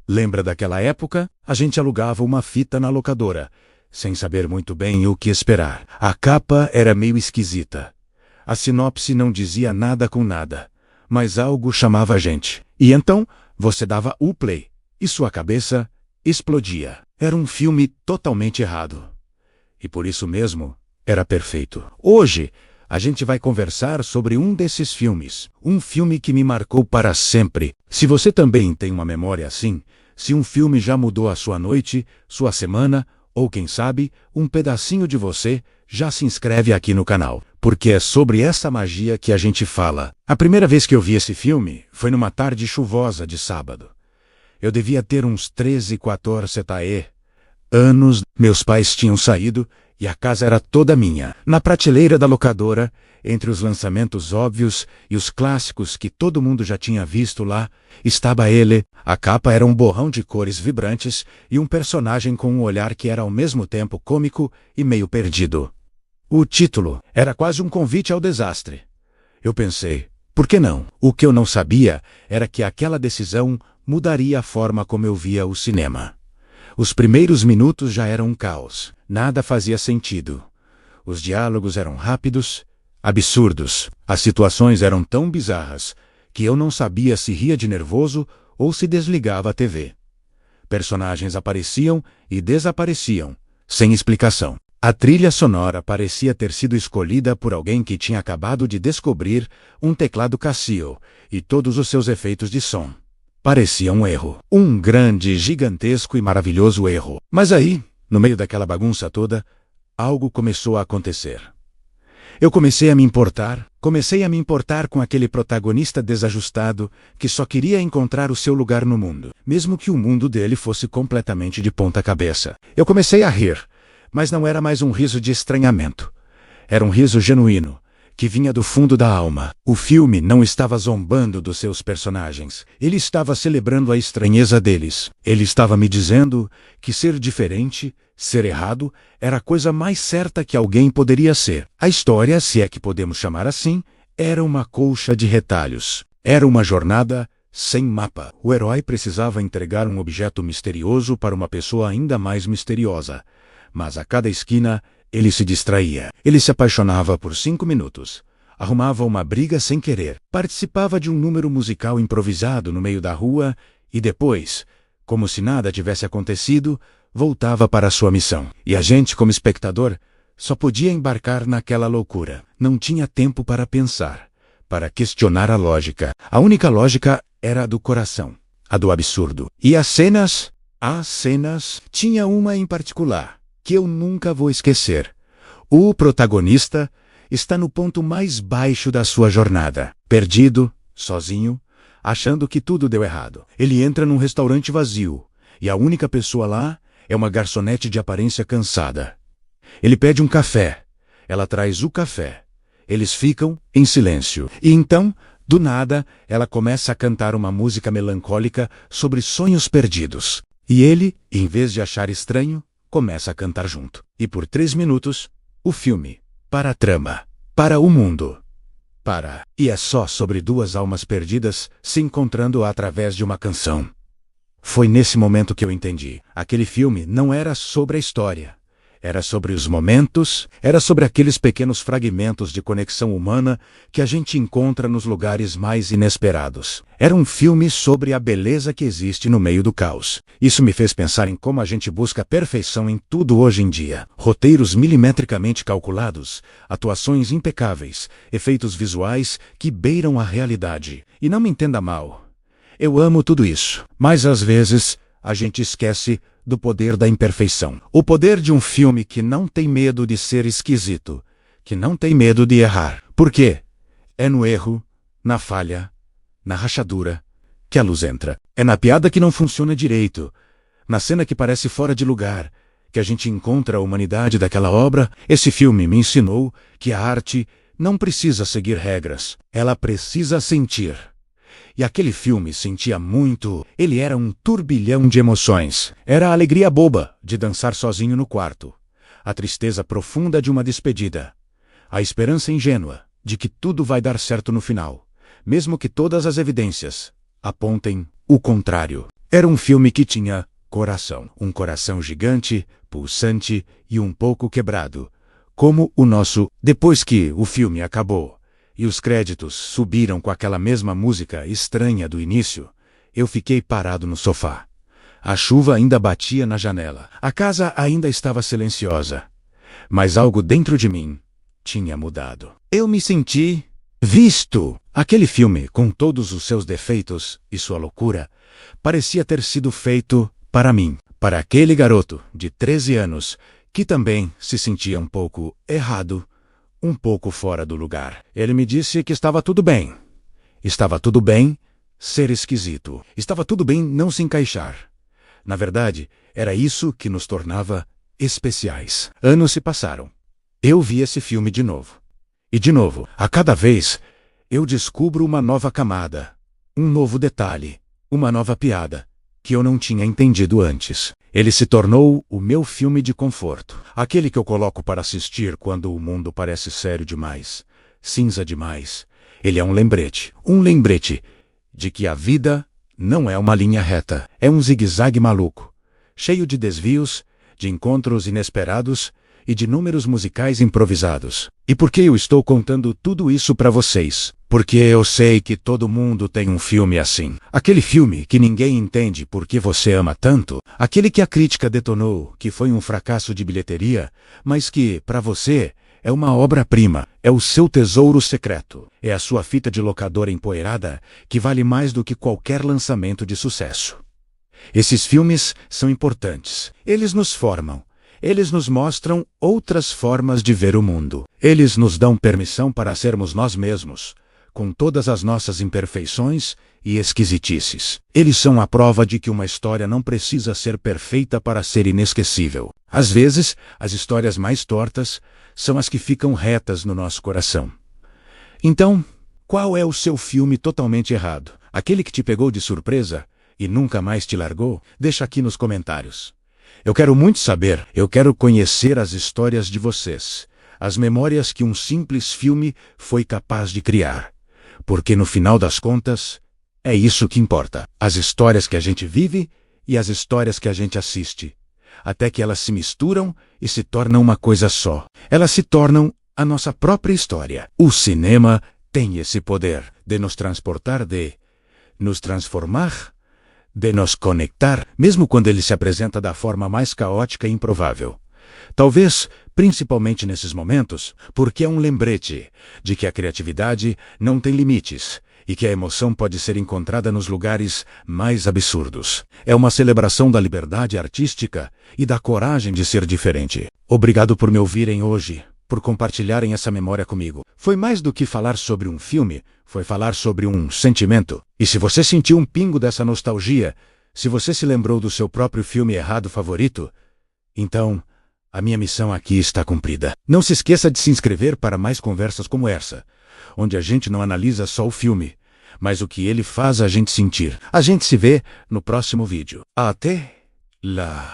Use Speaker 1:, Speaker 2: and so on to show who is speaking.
Speaker 1: Lembra daquela época? A gente alugava uma fita na locadora, sem saber muito bem o que esperar. A capa era meio esquisita. A sinopse não dizia nada com nada, mas algo chamava a gente. E então, você dava o play, e sua cabeça explodia. Era um filme totalmente errado. E por isso mesmo, era perfeito. Hoje, a gente vai conversar sobre um desses filmes. Um filme que me marcou para sempre. Se você também tem uma memória assim, se um filme já mudou a sua noite, sua semana, ou quem sabe, um pedacinho de você, já se inscreve aqui no canal. Porque é sobre essa magia que a gente fala. A primeira vez que eu vi esse filme foi numa tarde chuvosa de sábado. Eu devia ter uns 13, 14 anos. Meus pais tinham saído e a casa era toda minha. Na prateleira da locadora, entre os lançamentos óbvios e os clássicos que todo mundo já tinha visto lá, estava ele. A capa era um borrão de cores vibrantes e um personagem com um olhar que era ao mesmo tempo cômico e meio perdido. O título era quase um convite ao desastre. Eu pensei, por que não? O que eu não sabia era que aquela decisão mudaria a forma como eu via o cinema. Os primeiros minutos já eram um caos. Nada fazia sentido. Os diálogos eram rápidos, absurdos. As situações eram tão bizarras que eu não sabia se ria de nervoso ou se desligava a TV. Personagens apareciam e desapareciam, sem explicação. A trilha sonora parecia ter sido escolhida por alguém que tinha acabado de descobrir um teclado Casio e todos os seus efeitos de som. Parecia um erro. Um grande, gigantesco e maravilhoso erro. Mas aí, no meio daquela bagunça toda, algo começou a acontecer. Eu comecei a me importar com aquele protagonista desajustado que só queria encontrar o seu lugar no mundo, mesmo que o mundo dele fosse completamente de ponta cabeça. Eu comecei a rir, mas não era mais um riso de estranhamento. Era um riso genuíno, que vinha do fundo da alma. O filme não estava zombando dos seus personagens. Ele estava celebrando a estranheza deles. Ele estava me dizendo que ser diferente, ser errado, era a coisa mais certa que alguém poderia ser. A história, se é que podemos chamar assim, era uma colcha de retalhos. Era uma jornada sem mapa. O herói precisava entregar um objeto misterioso para uma pessoa ainda mais misteriosa. Mas a cada esquina, ele se distraía. Ele se apaixonava por 5 minutos. Arrumava uma briga sem querer. Participava de um número musical improvisado no meio da rua e depois, como se nada tivesse acontecido, voltava para a sua missão. E a gente, como espectador, só podia embarcar naquela loucura. Não tinha tempo para pensar, para questionar a lógica. A única lógica era a do coração, a do absurdo. E as cenas, tinha uma em particular que eu nunca vou esquecer. O protagonista está no ponto mais baixo da sua jornada, perdido, sozinho, achando que tudo deu errado. Ele entra num restaurante vazio, e a única pessoa lá é uma garçonete de aparência cansada. Ele pede um café, ela traz o café. Eles ficam em silêncio. E então, do nada, ela começa a cantar uma música melancólica sobre sonhos perdidos. E ele, em vez de achar estranho, começa a cantar junto. E por 3 minutos, o filme para a trama, para o mundo. E é só sobre 2 almas perdidas se encontrando através de uma canção. Foi nesse momento que eu entendi. Aquele filme não era sobre a história. Era sobre os momentos, era sobre aqueles pequenos fragmentos de conexão humana que a gente encontra nos lugares mais inesperados. Era um filme sobre a beleza que existe no meio do caos. Isso me fez pensar em como a gente busca a perfeição em tudo hoje em dia. Roteiros milimetricamente calculados, atuações impecáveis, efeitos visuais que beiram a realidade. E não me entenda mal, eu amo tudo isso, mas às vezes a gente esquece do poder da imperfeição. O poder de um filme que não tem medo de ser esquisito, que não tem medo de errar. Por quê? É no erro, na falha, na rachadura, que a luz entra. É na piada que não funciona direito, na cena que parece fora de lugar, que a gente encontra a humanidade daquela obra. Esse filme me ensinou que a arte não precisa seguir regras, ela precisa sentir. E aquele filme sentia muito. Ele era um turbilhão de emoções. Era a alegria boba de dançar sozinho no quarto, a tristeza profunda de uma despedida, a esperança ingênua de que tudo vai dar certo no final, mesmo que todas as evidências apontem o contrário. Era um filme que tinha coração. Um coração gigante, pulsante e um pouco quebrado. Como o nosso. Depois que o filme acabou e os créditos subiram com aquela mesma música estranha do início, eu fiquei parado no sofá. A chuva ainda batia na janela. A casa ainda estava silenciosa. Mas algo dentro de mim tinha mudado. Eu me senti visto. Aquele filme, com todos os seus defeitos e sua loucura, parecia ter sido feito para mim, para aquele garoto de 13 anos que também se sentia um pouco errado, um pouco fora do lugar. Ele me disse que estava tudo bem. Estava tudo bem ser esquisito. Estava tudo bem não se encaixar. Na verdade, era isso que nos tornava especiais. Anos se passaram. Eu vi esse filme de novo. E de novo, a cada vez, eu descubro uma nova camada, um novo detalhe, uma nova piada, que eu não tinha entendido antes. Ele se tornou o meu filme de conforto. Aquele que eu coloco para assistir quando o mundo parece sério demais, cinza demais. Ele é um lembrete de que a vida não é uma linha reta. É um zigue-zague maluco, cheio de desvios, de encontros inesperados e de números musicais improvisados. E por que eu estou contando tudo isso para vocês? Porque eu sei que todo mundo tem um filme assim. Aquele filme que ninguém entende porque você ama tanto. Aquele que a crítica detonou, que foi um fracasso de bilheteria, mas que, para você, é uma obra-prima. É o seu tesouro secreto. É a sua fita de locadora empoeirada que vale mais do que qualquer lançamento de sucesso. Esses filmes são importantes. Eles nos formam. Eles nos mostram outras formas de ver o mundo. Eles nos dão permissão para sermos nós mesmos, com todas as nossas imperfeições e esquisitices. Eles são a prova de que uma história não precisa ser perfeita para ser inesquecível. Às vezes, as histórias mais tortas são as que ficam retas no nosso coração. Então, qual é o seu filme totalmente errado? Aquele que te pegou de surpresa e nunca mais te largou? Deixa aqui nos comentários. Eu quero muito saber, eu quero conhecer as histórias de vocês, as memórias que um simples filme foi capaz de criar. Porque no final das contas, é isso que importa. As histórias que a gente vive e as histórias que a gente assiste. Até que elas se misturam e se tornam uma coisa só. Elas se tornam a nossa própria história. O cinema tem esse poder de nos transportar, de nos transformar, de nos conectar, mesmo quando ele se apresenta da forma mais caótica e improvável. Talvez, principalmente nesses momentos, porque é um lembrete de que a criatividade não tem limites e que a emoção pode ser encontrada nos lugares mais absurdos. É uma celebração da liberdade artística e da coragem de ser diferente. Obrigado por me ouvirem hoje, por compartilharem essa memória comigo. Foi mais do que falar sobre um filme, foi falar sobre um sentimento. E se você sentiu um pingo dessa nostalgia, se você se lembrou do seu próprio filme errado favorito, então a minha missão aqui está cumprida. Não se esqueça de se inscrever para mais conversas como essa, onde a gente não analisa só o filme, mas o que ele faz a gente sentir. A gente se vê no próximo vídeo. Até lá!